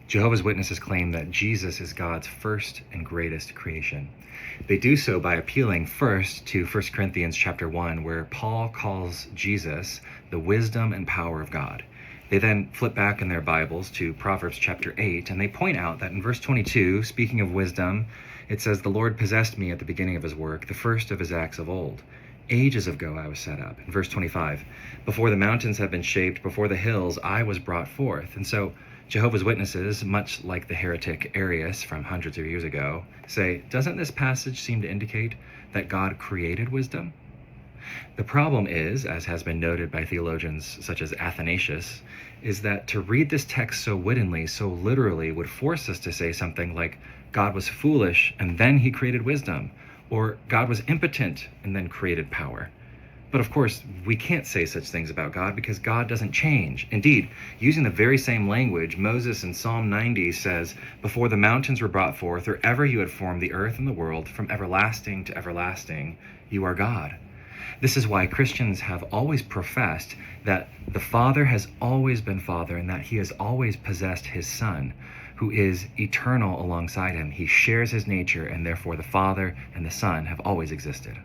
Jehovah's Witnesses claim that Jesus is God's first and greatest creation. They do so by appealing first to 1 Corinthians chapter 1, where Paul calls Jesus the wisdom and power of God. They then flip back in their Bibles to Proverbs chapter 8, and they point out that in verse 22, speaking of wisdom, it says, "The Lord possessed me at the beginning of his work, the first of his acts of old. Ages ago I was set up." In verse 25, "Before the mountains have been shaped, before the hills, I was brought forth." And so Jehovah's Witnesses, much like the heretic Arius from hundreds of years ago, say, doesn't this passage seem to indicate that God created wisdom? The problem is, as has been noted by theologians such as Athanasius, is that to read this text so wittingly, so literally, would force us to say something like, God was foolish and then he created wisdom, or God was impotent and then created power. But of course, we can't say such things about God because God doesn't change. Indeed, using the very same language, Moses in Psalm 90 says, "Before the mountains were brought forth, or ever you had formed the earth and the world, from everlasting to everlasting, you are God." This is why Christians have always professed that the Father has always been Father and that he has always possessed his Son, who is eternal alongside him. He shares his nature, and therefore the Father and the Son have always existed.